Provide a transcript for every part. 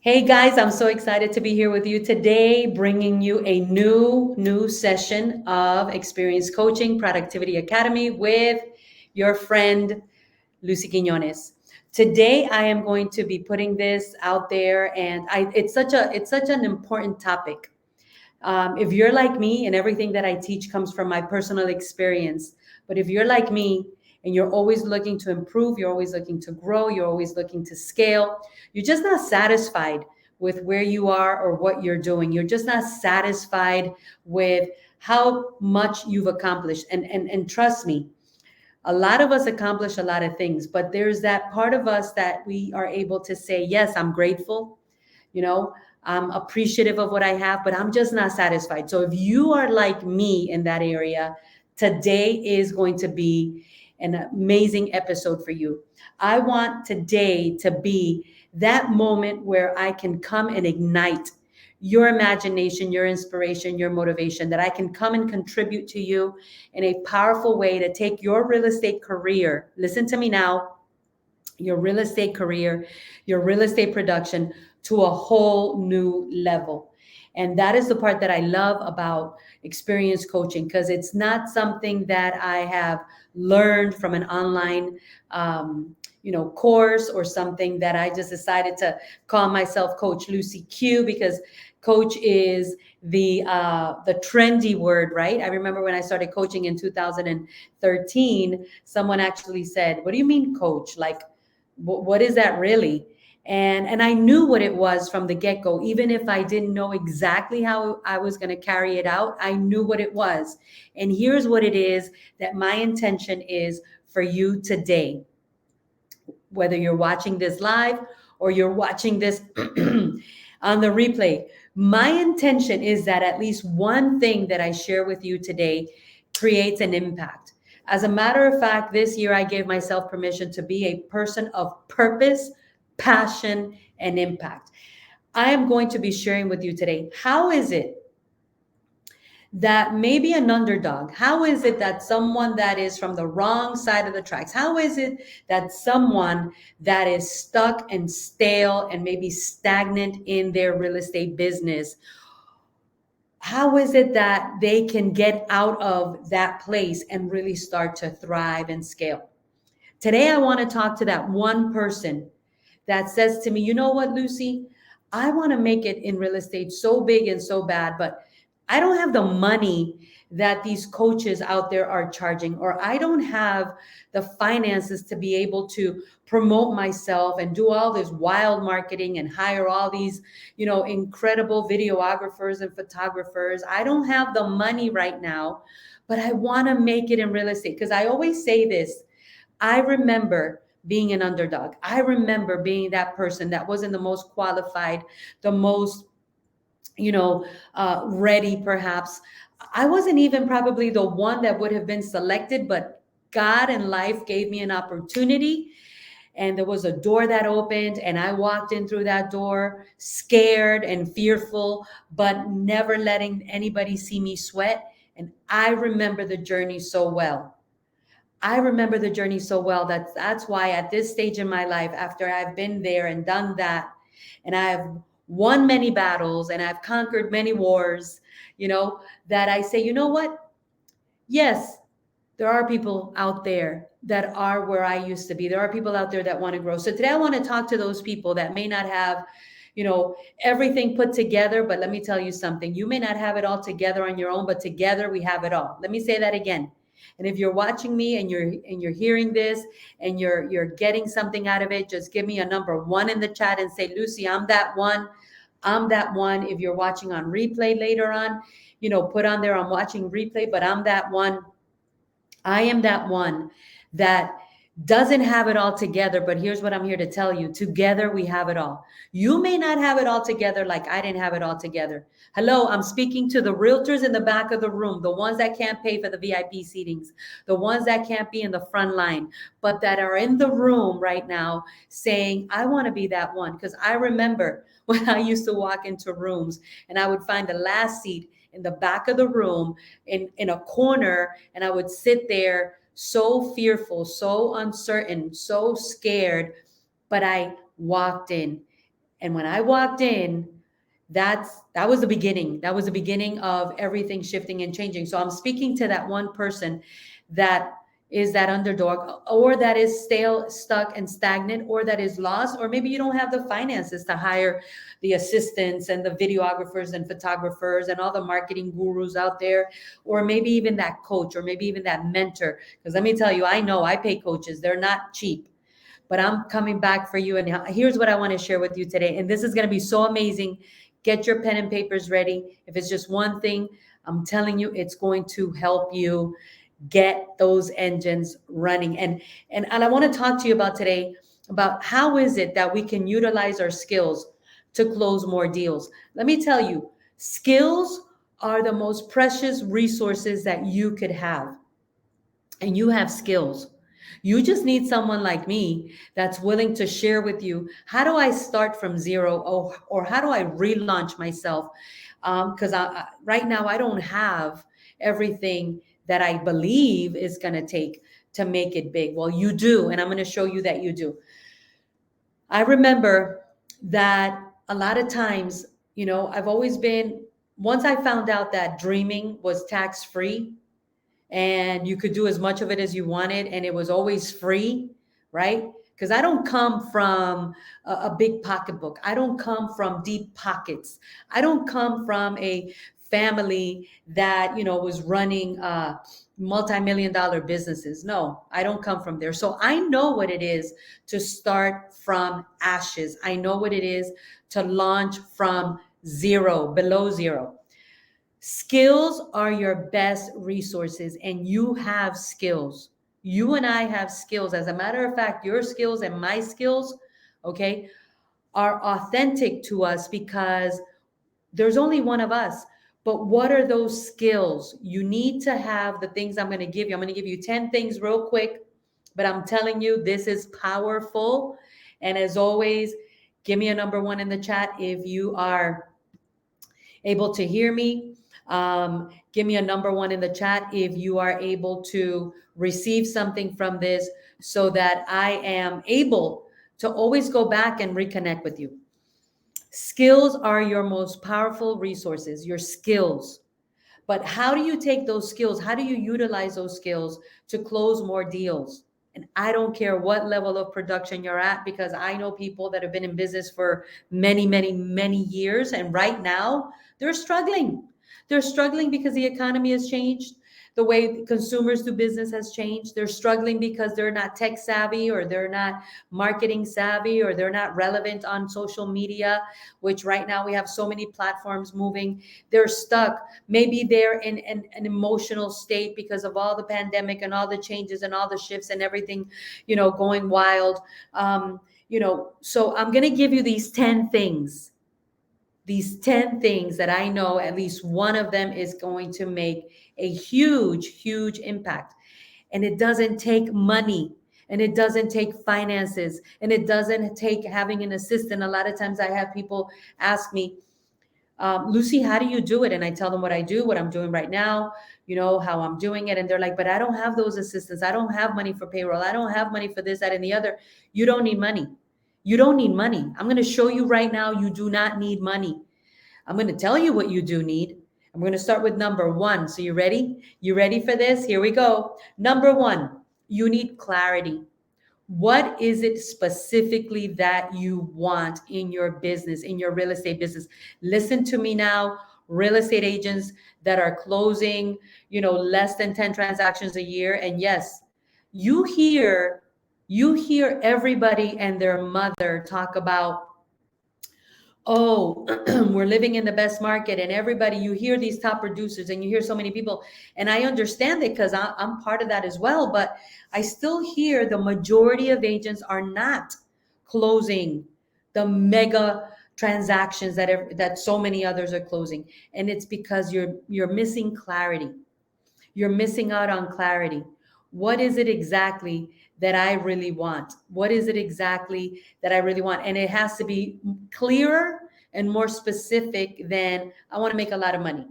Hey guys, I'm so excited to be here with you today, bringing you a new session of Experience Coaching Productivity Academy with your friend Lucy Quinones. Today, I am going to be putting this out there, and it's such an important topic. If you're like me, and everything that I teach comes from my personal experience, but if you're like me and you're always looking to improve, you're always looking to grow, you're always looking to scale, you're just not satisfied with where you are or what you're doing. You're just not satisfied with how much you've accomplished. And trust me, a lot of us accomplish a lot of things, but there's that part of us that we are able to say, yes, I'm grateful, you know, I'm appreciative of what I have, but I'm just not satisfied. So if you are like me in that area, today is going to be an amazing episode for you. I want today to be that moment where I can come and ignite your imagination, your inspiration, your motivation, that I can come and contribute to you in a powerful way to take your real estate career. Listen to me now, your real estate career, your real estate production to a whole new level. And that is the part that I love about experience coaching, because it's not something that I have learned from an online course, or something that I just decided to call myself Coach Lucy Q, because coach is the trendy word, right? I remember when I started coaching in 2013, someone actually said, "What do you mean coach? Like, what is that really?" And I knew what it was from the get-go. Even if I didn't know exactly how I was going to carry it out, I knew what it was. And here's what it is that my intention is for you today, whether you're watching this live or you're watching this on the replay. My intention is that at least one thing that I share with you today creates an impact. As a matter of fact, this year I gave myself permission to be a person of purpose, passion, and impact. I am going to be sharing with you today, how is it that maybe an underdog? How is it that someone that is from the wrong side of the tracks? How is it that someone that is stuck and stale and maybe stagnant in their real estate business, how is it that they can get out of that place and really start to thrive and scale? Today, I want to talk to that one person that says to me, "You know what, Lucy? I want to make it in real estate so big and so bad, but I don't have the money that these coaches out there are charging, or I don't have the finances to be able to promote myself and do all this wild marketing and hire all these, incredible videographers and photographers. I don't have the money right now, but I want to make it in real estate." Because I always say this, I remember being an underdog. I remember being that person that wasn't the most qualified, the most, ready perhaps. I wasn't even probably the one that would have been selected, but God and life gave me an opportunity, and there was a door that opened, and I walked in through that door scared and fearful, but never letting anybody see me sweat. And I remember the journey so well. I remember the journey so well that that's why at this stage in my life, after I've been there and done that, and I've won many battles and I've conquered many wars, that I say, you know what? Yes, there are people out there that are where I used to be. There are people out there that want to grow. So today I want to talk to those people that may not have, everything put together. But let me tell you something. You may not have it all together on your own, but together we have it all. Let me say that again. And if you're watching me and you're hearing this and you're getting something out of it, just give me a number one in the chat and say, "Lucy, I'm that one. I'm that one." If you're watching on replay later on, put on there, "I'm watching replay, but I'm that one." I am that one that doesn't have it all together, but here's what I'm here to tell you. Together we have it all. You may not have it all together like I didn't have it all together. Hello, I'm speaking to the realtors in the back of the room, the ones that can't pay for the VIP seatings, the ones that can't be in the front line, but that are in the room right now saying, "I want to be that one." Because I remember when I used to walk into rooms and I would find the last seat in the back of the room in a corner, and I would sit there so fearful, so uncertain, so scared, but I walked in. And when I walked in, that was the beginning. That was the beginning of everything shifting and changing. So I'm speaking to that one person that is that underdog, or that is stale, stuck, and stagnant, or that is lost, or maybe you don't have the finances to hire the assistants and the videographers and photographers and all the marketing gurus out there, or maybe even that coach, or maybe even that mentor. Because let me tell you, I know I pay coaches, they're not cheap, but I'm coming back for you. And here's what I want to share with you today. And this is going to be so amazing. Get your pen and papers ready. If it's just one thing, I'm telling you, it's going to help you get those engines running. And I want to talk to you about today about how is it that we can utilize our skills to close more deals. Let me tell you, skills are the most precious resources that you could have. And you have skills. You just need someone like me that's willing to share with you, how do I start from zero, or how do I relaunch myself? Because right now I don't have everything that I believe is going to take to make it big. Well, you do, and I'm going to show you that you do. I remember that a lot of times, I've always been, once I found out that dreaming was tax free, and you could do as much of it as you wanted, and it was always free, right? Because I don't come from a big pocketbook. I don't come from deep pockets. I don't come from a family that was running multi-million dollar businesses. No, I don't come from there. So I know what it is to start from ashes. I know what it is to launch from zero, below zero. Skills are your best resources, and you have skills. You and I have skills. As a matter of fact, your skills and my skills, okay, are authentic to us because there's only one of us. But what are those skills? You need to have the things I'm going to give you. I'm going to give you 10 things real quick, but I'm telling you, this is powerful. And as always, give me a number one in the chat if you are able to hear me. Give me a number one in the chat if you are able to receive something from this, so that I am able to always go back and reconnect with you. Skills are your most powerful resources, your skills. But how do you take those skills? How do you utilize those skills to close more deals? And I don't care what level of production you're at, because I know people that have been in business for many, many, many years. And right now they're struggling. They're struggling because the economy has changed. The way consumers do business has changed. They're struggling because they're not tech savvy, or they're not marketing savvy, or they're not relevant on social media, which right now we have so many platforms moving. They're stuck. Maybe they're in an emotional state because of all the pandemic and all the changes and all the shifts and everything, going wild. So I'm going to give you these 10 things. These 10 things that I know at least one of them is going to make a huge, huge impact. And it doesn't take money, and it doesn't take finances, and it doesn't take having an assistant. A lot of times I have people ask me, Lucy, how do you do it? And I tell them what I do, what I'm doing right now, how I'm doing it. And they're like, but I don't have those assistants. I don't have money for payroll. I don't have money for this, that, and the other. You don't need money. You don't need money. I'm going to show you right now, you do not need money. I'm going to tell you what you do need. I'm going to start with number one. So you ready? You ready for this? Here we go. Number one, you need clarity. What is it specifically that you want in your business, in your real estate business? Listen to me now, real estate agents that are closing, less than 10 transactions a year. And yes, you hear everybody and their mother talk about, oh, we're living in the best market, and everybody, you hear these top producers and you hear so many people, and I understand it because I'm part of that as well, but I still hear the majority of agents are not closing the mega transactions that so many others are closing. And it's because you're missing clarity. You're missing out on clarity. What is it exactly that I really want? What is it exactly that I really want? And it has to be clearer and more specific than I want to make a lot of money.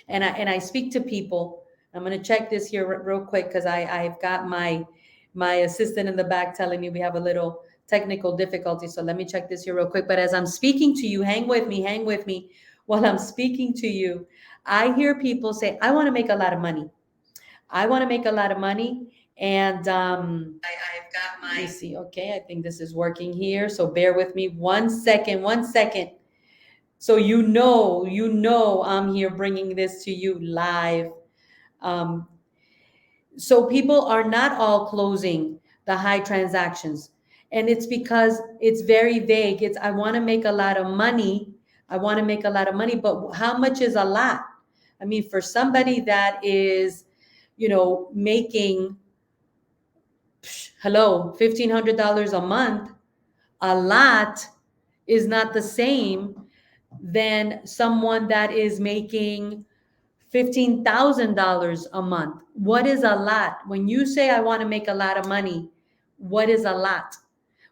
And I speak to people. I'm going to check this here real quick because I've got my assistant in the back telling me we have a little technical difficulty. So let me check this here real quick. But as I'm speaking to you, hang with me while I'm speaking to you. I hear people say, I want to make a lot of money. I want to make a lot of money. And I've got my. Let me see. Okay, I think this is working here. So bear with me 1 second. 1 second. So I'm here bringing this to you live. Um, so people are not all closing the high transactions. And it's because it's very vague. It's, I want to make a lot of money. I want to make a lot of money, but how much is a lot? I mean, for somebody that is, making, hello, $1,500 a month, a lot is not the same than someone that is making $15,000 a month. What is a lot? When you say, I want to make a lot of money, what is a lot?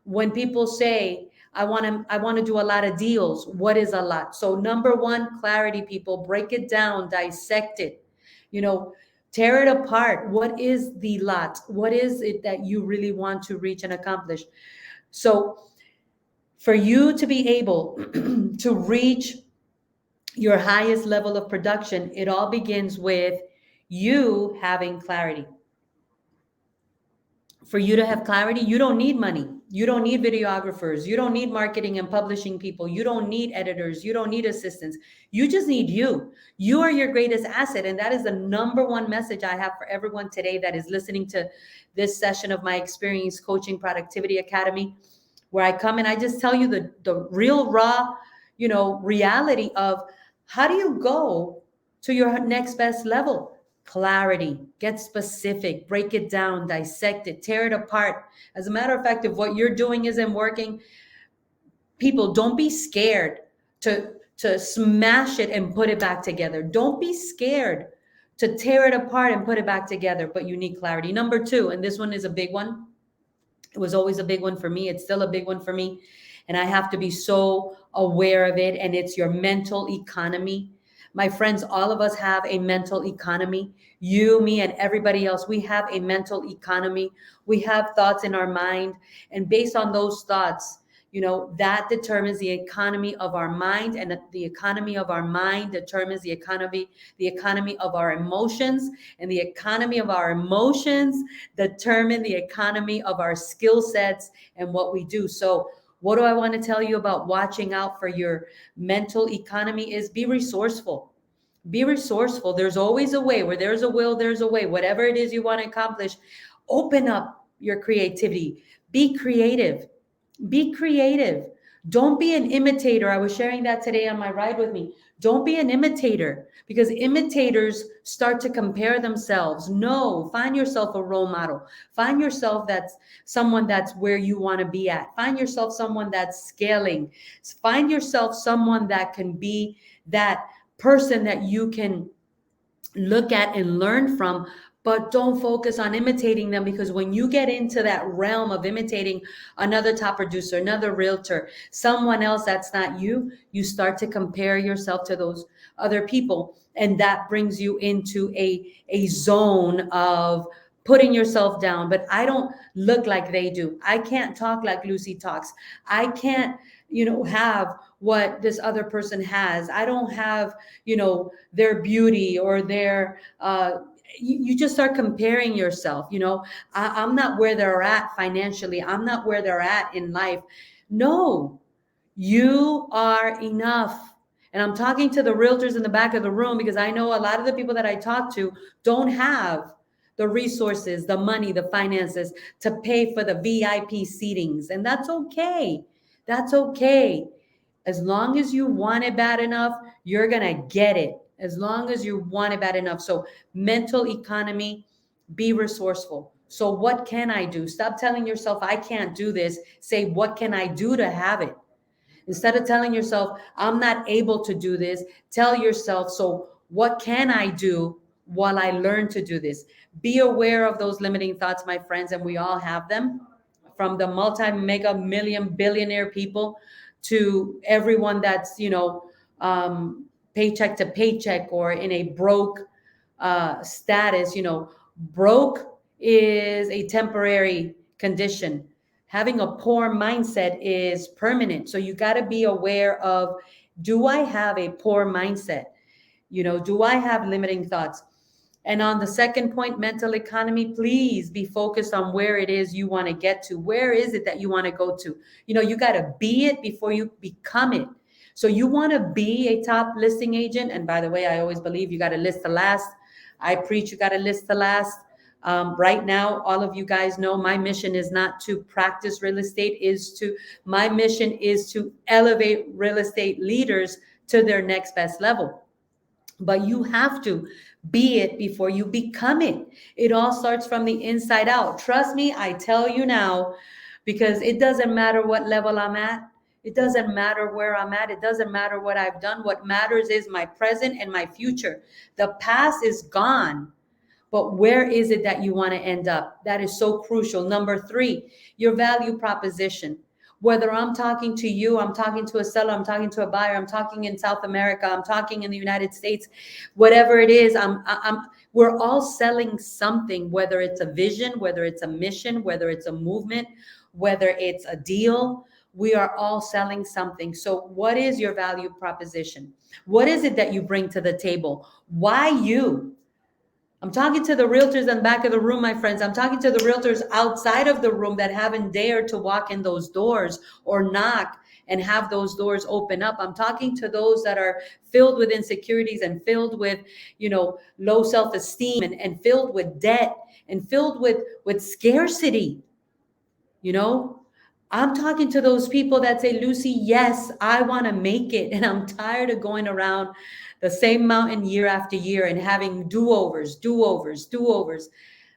When people say, I want to do a lot of deals, what is a lot? So number one, clarity, people, break it down, dissect it, you know, tear it apart. What is the lot? What is it that you really want to reach and accomplish? So for you to be able to reach your highest level of production, it all begins with you having clarity. For you to have clarity, you don't need money. You don't need videographers. You don't need marketing and publishing people. You don't need editors. You don't need assistants. You just need you. You are your greatest asset. And that is the number one message I have for everyone today that is listening to this session of my Experience Coaching Productivity Academy, where I come and I just tell you the real raw, reality of how do you go to your next best level? Clarity, get specific, break it down, dissect it, tear it apart. As a matter of fact, if what you're doing isn't working, people, don't be scared to smash it and put it back together. Don't be scared to tear it apart and put it back together, but you need clarity. Number two, and this one is a big one. It was always a big one for me. It's still a big one for me. And I have to be so aware of it. And it's your mental economy. My friends, all of us have a mental economy. You, me, and everybody else, we have a mental economy. We have thoughts in our mind. And based on those thoughts, that determines the economy of our mind, and the economy of our mind determines the economy of our emotions, and the economy of our emotions determine the economy of our skill sets and what we do. So what do I want to tell you about watching out for your mental economy is be resourceful. Be resourceful. There's always a way. Where there's a will, there's a way. Whatever it is you want to accomplish, open up your creativity. Be creative. Be creative. Don't be an imitator. I was sharing that today on my ride with me. Don't be an imitator, because imitators start to compare themselves. No, find yourself a role model. Find yourself that's someone that's where you want to be at. Find yourself someone that's scaling. Find yourself someone that can be that person that you can look at and learn from, but don't focus on imitating them, because when you get into that realm of imitating another top producer, another realtor, someone else that's not you, you start to compare yourself to those other people. And that brings you into a zone of putting yourself down. But I don't look like they do. I can't talk like Lucy talks. I can't, have what this other person has. I don't have, their beauty or their, you just start comparing yourself. I'm not where they're at financially. I'm not where they're at in life. No, you are enough. And I'm talking to the realtors in the back of the room, because I know a lot of the people that I talk to don't have the resources, the money, the finances to pay for the VIP seatings. And that's okay. That's okay. As long as you want it bad enough, you're going to get it. As long as you want it bad enough. So mental economy, be resourceful. So what can I do? Stop telling yourself, I can't do this. Say, what can I do to have it? Instead of telling yourself, I'm not able to do this, tell yourself, so what can I do while I learn to do this? Be aware of those limiting thoughts, my friends, and we all have them, from the multi-mega million billionaire people to everyone that's, paycheck to paycheck or in a broke status. Broke is a temporary condition. Having a poor mindset is permanent. So you got to be aware of, do I have a poor mindset? Do I have limiting thoughts? And on the second point, mental economy, please be focused on where it is you want to get to. Where is it that you want to go to? You got to be it before you become it. So you want to be a top listing agent. And by the way, I always believe you got to list the last. I preach you got to list the last. Right now, all of you guys know my mission is not to practice real estate, my mission is to elevate real estate leaders to their next best level. But you have to be it before you become it. It all starts from the inside out. Trust me, I tell you now, because it doesn't matter what level I'm at. It doesn't matter where I'm at. It doesn't matter what I've done. What matters is my present and my future. The past is gone. But where is it that you want to end up? That is so crucial. Number 3, your value proposition. Whether I'm talking to you, I'm talking to a seller, I'm talking to a buyer, I'm talking in South America, I'm talking in the United States, whatever it is, we're all selling something, whether it's a vision, whether it's a mission, whether it's a movement, whether it's a deal. We are all selling something. So what is your value proposition? What is it that you bring to the table? Why you? I'm talking to the realtors in the back of the room, my friends. I'm talking to the realtors outside of the room that haven't dared to walk in those doors or knock and have those doors open up. I'm talking to those that are filled with insecurities and filled with, low self-esteem and filled with debt and filled with scarcity. I'm talking to those people that say, Lucy, yes, I want to make it. And I'm tired of going around the same mountain year after year and having do-overs, do-overs, do-overs.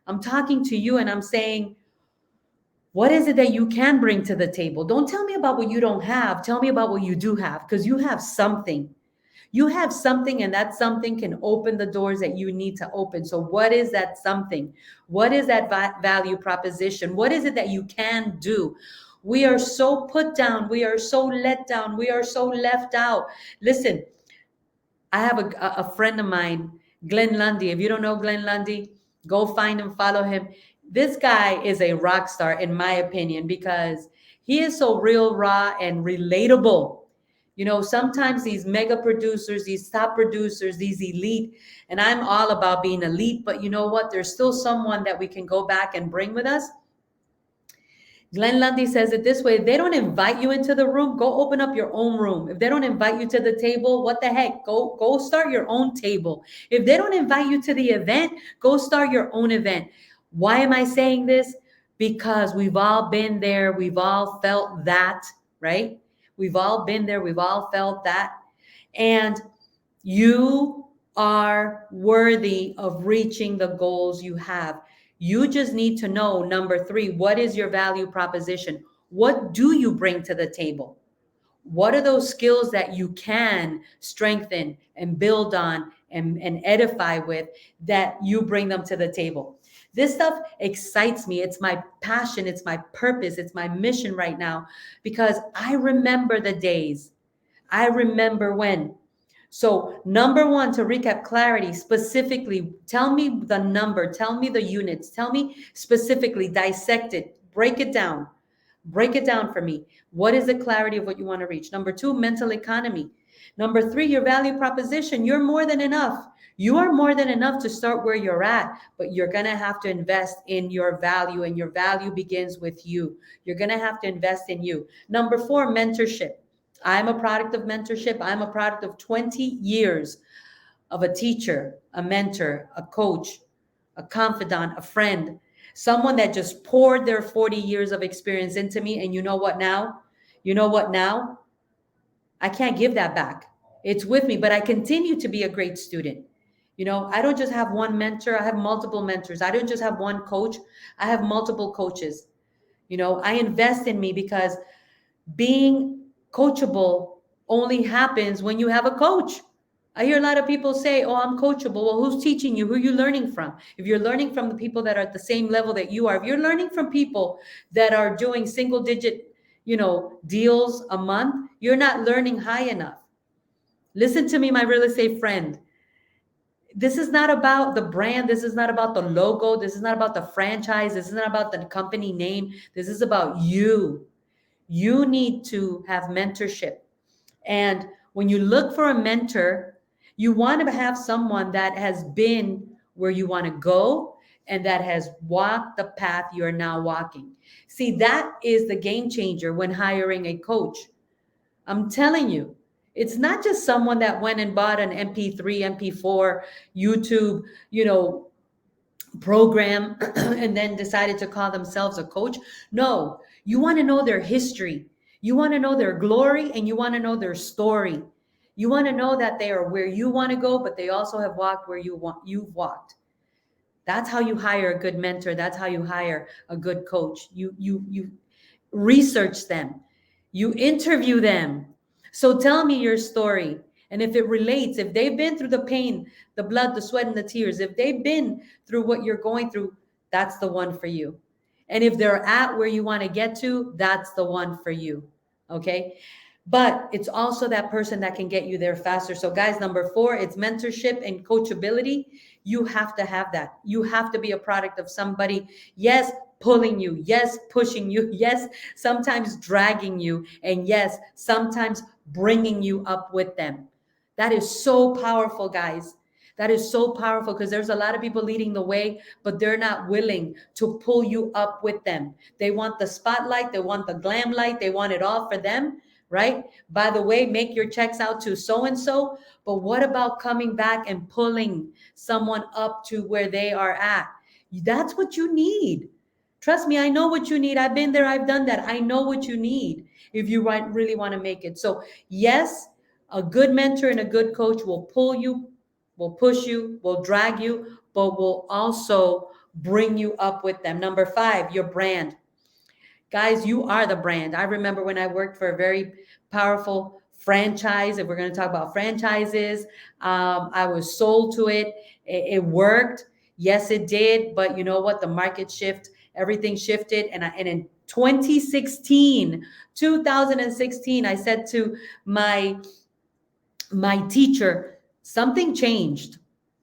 I'm talking to you and I'm saying, what is it that you can bring to the table? Don't tell me about what you don't have. Tell me about what you do have, because you have something. You have something, and that something can open the doors that you need to open. So what is that something? What is that value proposition? What is it that you can do? We are so put down. We are so let down. We are so left out. Listen, I have a friend of mine, Glenn Lundy. If you don't know Glenn Lundy, go find him, follow him. This guy is a rock star, in my opinion, because he is so real, raw, and relatable. Sometimes these mega producers, these top producers, these elite, and I'm all about being elite, but you know what? There's still someone that we can go back and bring with us. Glenn Lundy says it this way: if they don't invite you into the room, go open up your own room. If they don't invite you to the table, what the heck? Go start your own table. If they don't invite you to the event, go start your own event. Why am I saying this? Because we've all been there. We've all felt that, right? We've all been there. We've all felt that. And you are worthy of reaching the goals you have. You just need to know, number 3, what is your value proposition? What do you bring to the table? What are those skills that you can strengthen and build on and edify with, that you bring them to the table? This stuff excites me. It's my passion. It's my purpose. It's my mission right now, because I remember the days. I remember when. So number 1, to recap, clarity. Specifically, tell me the number, tell me the units, tell me specifically, dissect it, break it down for me. What is the clarity of what you want to reach? Number 2, mental economy. Number 3, your value proposition. You're more than enough. You are more than enough to start where you're at, but you're going to have to invest in your value, and your value begins with you. You're going to have to invest in you. Number 4, mentorship. I'm a product of mentorship. I'm a product of 20 years of a teacher, a mentor, a coach, a confidant, a friend, someone that just poured their 40 years of experience into me. And you know what now? I can't give that back. It's with me, but I continue to be a great student. I don't just have one mentor. I have multiple mentors. I don't just have one coach. I have multiple coaches. I invest in me, because being coachable only happens when you have a coach. I hear a lot of people say, oh, I'm coachable. Well, who's teaching you? Who are you learning from? If you're learning from the people that are at the same level that you are, if you're learning from people that are doing single digit, deals a month, you're not learning high enough. Listen to me, my real estate friend. This is not about the brand. This is not about the logo. This is not about the franchise. This is not about the company name. This is about you. You need to have mentorship. And when you look for a mentor, you want to have someone that has been where you want to go and that has walked the path you're now walking. See, that is the game changer when hiring a coach. I'm telling you, it's not just someone that went and bought an MP3, MP4, YouTube, program and then decided to call themselves a coach. No, you want to know their history. You want to know their glory and you want to know their story. You want to know that they are where you want to go, but they also have walked where you've walked. That's how you hire a good mentor. That's how you hire a good coach. You research them. You interview them. So tell me your story. And if it relates, if they've been through the pain, the blood, the sweat, and the tears, if they've been through what you're going through, that's the one for you. And if they're at where you want to get to, that's the one for you. Okay. But it's also that person that can get you there faster. So, guys, number 4, it's mentorship and coachability. You have to have that. You have to be a product of somebody, yes, pulling you, yes, pushing you, yes, sometimes dragging you, and yes, sometimes bringing you up with them. That is so powerful, guys. That is so powerful because there's a lot of people leading the way, but they're not willing to pull you up with them. They want the spotlight, they want the glam light, they want it all for them, right? By the way, make your checks out to so and so, but what about coming back and pulling someone up to where they are at? That's what you need. Trust me, I know what you need. I've been there, I've done that. I know what you need if you really want to make it. So, yes, a good mentor and a good coach will pull you, will push you, will drag you, but will also bring you up with them. Number 5, your brand. Guys, you are the brand. I remember when I worked for a very powerful franchise. If we're going to talk about franchises, I was sold to it. It worked. Yes, it did. But you know what? The market shift, everything shifted. And in 2016, I said to my teacher, something changed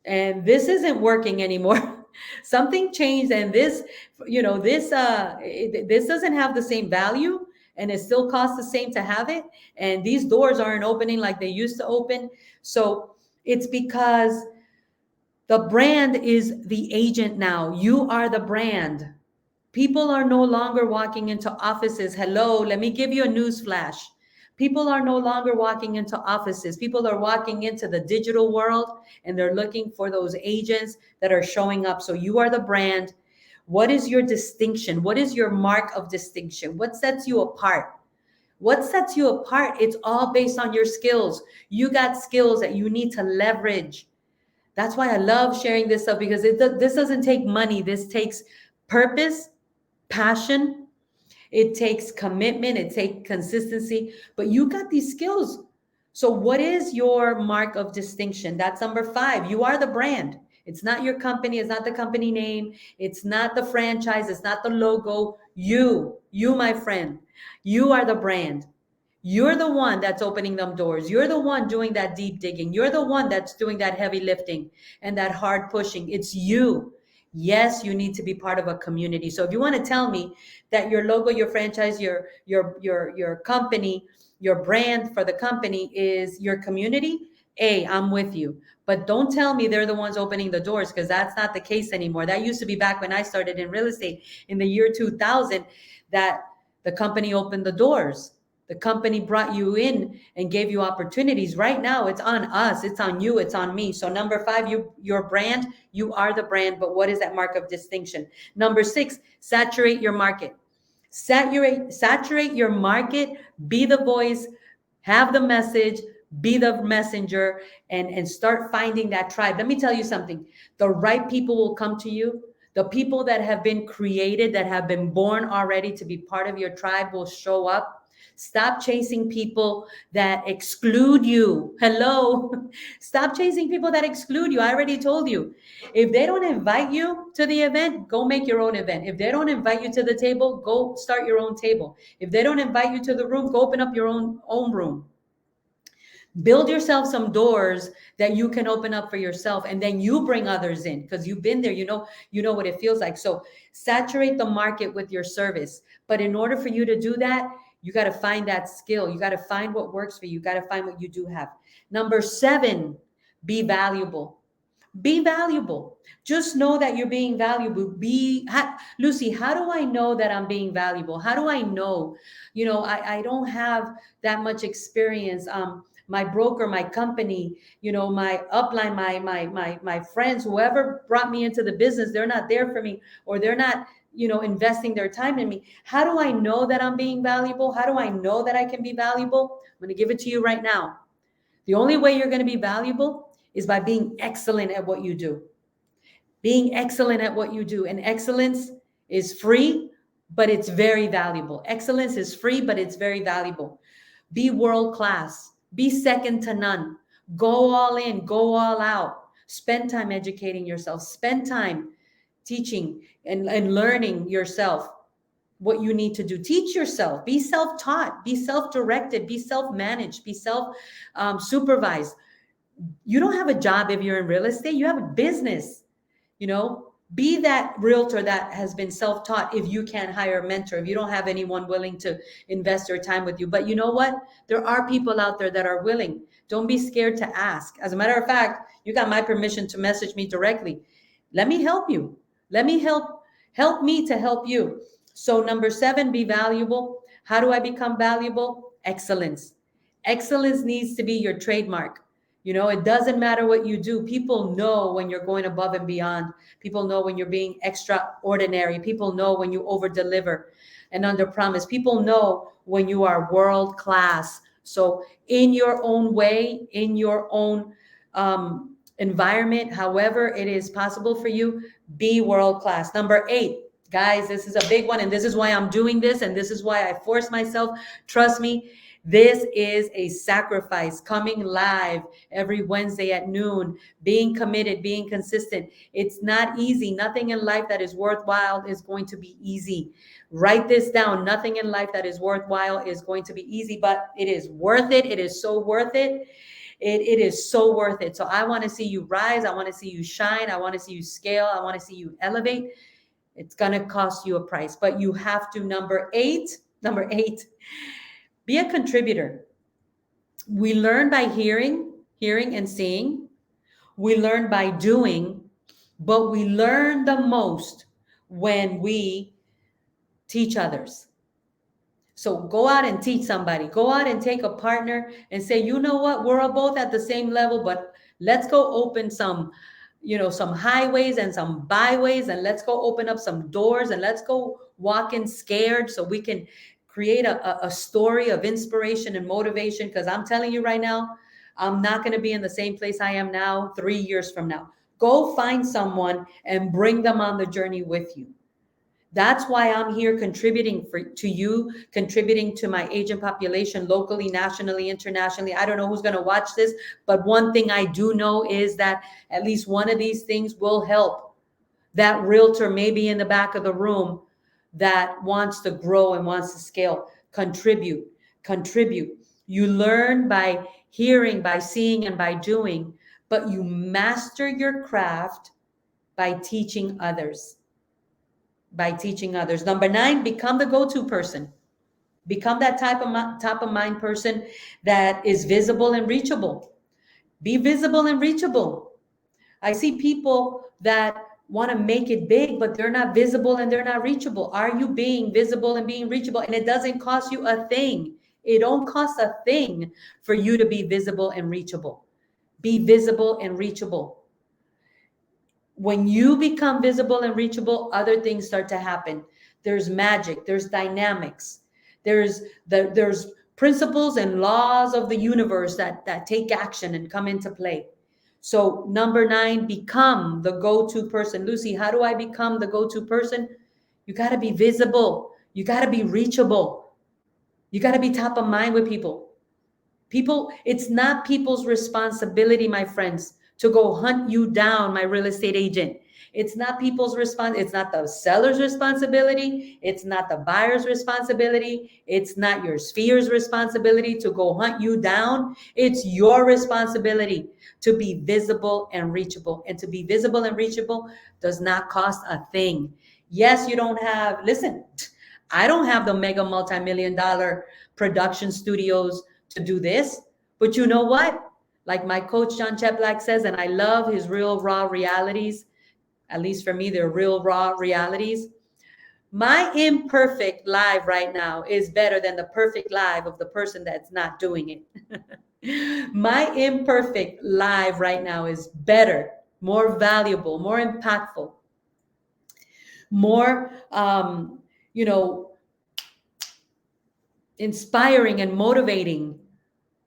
and this isn't working anymore. Something changed and this doesn't have the same value and it still costs the same to have it, and these doors aren't opening like they used to open. So it's because the brand is the agent now. You are the brand. People are no longer walking into offices. Hello, let me give you a news flash. People are no longer walking into offices. People are walking into the digital world and they're looking for those agents that are showing up. So you are the brand. What is your distinction? What is your mark of distinction? What sets you apart? What sets you apart? It's all based on your skills. You got skills that you need to leverage. That's why I love sharing this stuff because this doesn't take money. This takes purpose, passion, it takes commitment, it takes consistency, but you got these skills. So what is your mark of distinction? That's number 5. You are the brand. It's not your company, it's not the company name, it's not the franchise, it's not the logo. You my friend, you are the brand. You're the one that's opening them doors. You're the one doing that deep digging. You're the one that's doing that heavy lifting and that hard pushing. It's you. Yes, you need to be part of a community. So if you want to tell me that your logo, your franchise, your company, your brand for the company is your community, I'm with you. But don't tell me they're the ones opening the doors because that's not the case anymore. That used to be back when I started in real estate in the year 2000 that the company opened the doors. The company brought you in and gave you opportunities. Right now, it's on us. It's on you. It's on me. So number 5, your brand, you are the brand. But what is that mark of distinction? Number 6, saturate your market. Saturate your market. Be the voice. Have the message. Be the messenger, and start finding that tribe. Let me tell you something. The right people will come to you. The people that have been created, that have been born already to be part of your tribe will show up. Stop chasing people that exclude you. Hello. Stop chasing people that exclude you. I already told you. If they don't invite you to the event, go make your own event. If they don't invite you to the table, go start your own table. If they don't invite you to the room, go open up your own room. Build yourself some doors that you can open up for yourself, and then you bring others in because you've been there. You know what it feels like. So saturate the market with your service. But in order for you to do that, you got to find that skill. You got to find what works for you. You got to find what you do have. Number 7, be valuable. Be valuable. Just know that you're being valuable. Lucy, how do I know that I'm being valuable? How do I know? I don't have that much experience. My broker, my company, my upline, my friends, whoever brought me into the business, they're not there for me, or they're not, investing their time in me. How do I know that I'm being valuable? How do I know that I can be valuable? I'm going to give it to you right now. The only way you're going to be valuable is by being excellent at what you do. Being excellent at what you do. And excellence is free, but it's very valuable. Excellence is free, but it's very valuable. Be world class. Be second to none. Go all in, go all out. Spend time educating yourself. Spend time teaching and learning yourself what you need to do. Teach yourself. Be self-taught. Be self-directed. Be self-managed. Be self-supervised. You don't have a job if you're in real estate. You have a business. Be that realtor that has been self-taught if you can't hire a mentor, if you don't have anyone willing to invest their time with you. But you know what? There are people out there that are willing. Don't be scared to ask. As a matter of fact, you got my permission to message me directly. Let me help you. Let me help me to help you. So number 7, be valuable. How do I become valuable? Excellence. Excellence needs to be your trademark. It doesn't matter what you do. People know when you're going above and beyond. People know when you're being extraordinary. People know when you over deliver and under promise. People know when you are world class. So in your own way, in your own environment, however it is possible for you, be world class. Number 8, guys, this is a big one. And this is why I'm doing this. And this is why I force myself. Trust me. This is a sacrifice. Coming live every Wednesday at noon, being committed, being consistent. It's not easy. Nothing in life that is worthwhile is going to be easy. Write this down. Nothing in life that is worthwhile is going to be easy, but it is worth it. It is so worth it. It is so worth it. So I want to see you rise. I want to see you shine. I want to see you scale. I want to see you elevate. It's going to cost you a price, but you have to. Number eight, be a contributor. We learn by hearing and seeing. We learn by doing, but we learn the most when we teach others. So go out and teach somebody. Go out and take a partner and say, you know what? We're all both at the same level, but let's go open some highways and some byways, and let's go open up some doors, and let's go walk in scared so we can create a story of inspiration and motivation. Because I'm telling you right now, I'm not going to be in the same place I am now 3 years from now. Go find someone and bring them on the journey with you. That's why I'm here contributing to you, contributing to my agent population locally, nationally, internationally. I don't know who's going to watch this, but one thing I do know is that at least one of these things will help that realtor maybe in the back of the room that wants to grow and wants to scale. Contribute. You learn by hearing, by seeing, and by doing, but you master your craft by teaching others. Number 9, become the go-to person. Become that top of mind person that is visible and reachable. Be visible and reachable. I see people that want to make it big, but they're not visible and they're not reachable. Are you being visible and being reachable? And it doesn't cost you a thing. It don't cost a thing for you to be visible and reachable. Be visible and reachable. When you become visible and reachable, other things start to happen. There's magic, there's dynamics, there's principles and laws of the universe that take action and come into play. So number 9, become the go-to person. Lucy, how do I become the go-to person? You got to be visible. You got to be reachable. You got to be top of mind with people. It's not people's responsibility, my friends, to go hunt you down, my real estate agent. It's not people's response. It's not the seller's responsibility. It's not the buyer's responsibility. It's not your sphere's responsibility to go hunt you down. It's your responsibility to be visible and reachable. And to be visible and reachable does not cost a thing. Yes, you don't have, listen, I don't have the mega multi-million dollar production studios to do this. But you know what? Like my coach John Cheplack says, and I love his real raw realities, at least for me, they're real raw realities. My imperfect live right now is better than the perfect live of the person that's not doing it. My imperfect live right now is better, more valuable, more impactful, more, you know, inspiring and motivating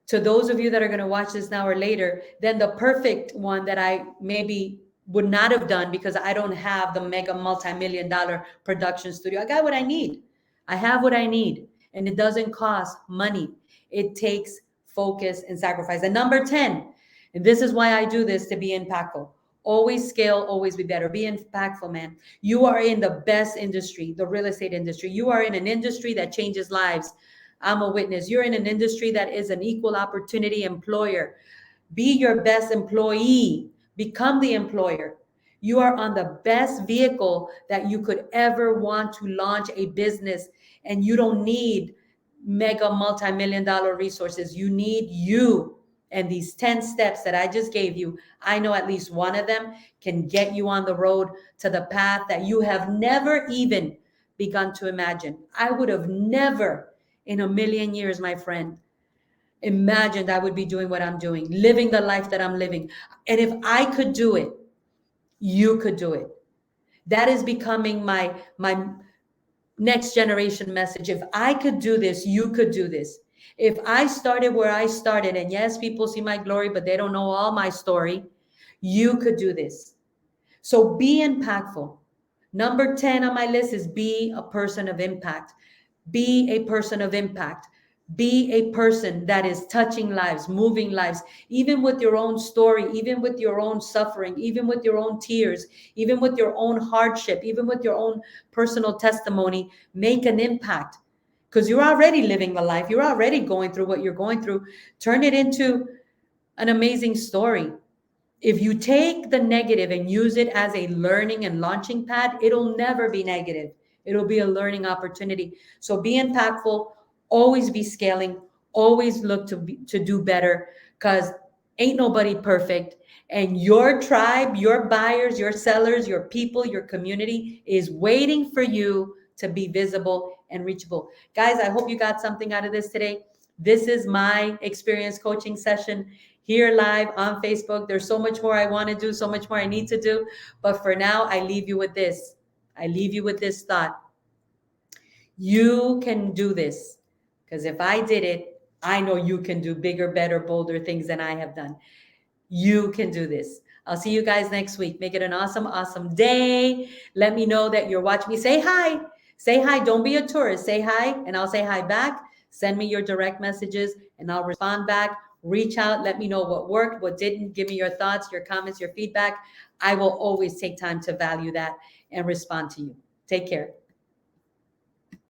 to those of you that are going to watch this now or later than the perfect one that I maybe would not have done because I don't have the mega multi-million dollar production studio. I got what I need. I have what I need. And it doesn't cost money. It takes focus and sacrifice. And number 10, and this is why I do this to be impactful. Always scale, always be better. Be impactful, man. You are in the best industry, the real estate industry. You are in an industry that changes lives. I'm a witness. You're in an industry that is an equal opportunity employer. Be your best employee. Become the employer. You are on the best vehicle that you could ever want to launch a business, and you don't need mega multi-million dollar resources. You need you. And these 10 steps that I just gave you, I know at least one of them can get you on the road to the path that you have never even begun to imagine. I would have never in a million years, my friend, imagined I would be doing what I'm doing, living the life that I'm living. And if I could do it, you could do it. That is becoming my next generation message. If I could do this, you could do this. If I started where I started, and yes, people see my glory, but they don't know all my story, you could do this. So be impactful. Number 10 on my list is be a person of impact. Be a person of impact. Be a person that is touching lives, moving lives, even with your own story, even with your own suffering, even with your own tears, even with your own hardship, even with your own personal testimony. Make an impact because you're already living the life. You're already going through what you're going through. Turn it into an amazing story. If you take the negative and use it as a learning and launching pad, it'll never be negative. It'll be a learning opportunity. So be impactful, always be scaling, always look to do better because ain't nobody perfect. And your tribe, your buyers, your sellers, your people, your community is waiting for you to be visible and reachable. Guys, I hope you got something out of this today. This is my experience coaching session here live on Facebook. There's so much more I want to do, so much more I need to do. But for now, I leave you with this. I leave you with this thought. You can do this because if I did it, I know you can do bigger, better, bolder things than I have done. You can do this. I'll see you guys next week. Make it an awesome, awesome day. Let me know that you're watching me. Say hi. Say hi. Don't be a tourist. Say hi, and I'll say hi back. Send me your direct messages, and I'll respond back. Reach out. Let me know what worked, what didn't. Give me your thoughts, your comments, your feedback. I will always take time to value that and respond to you. Take care.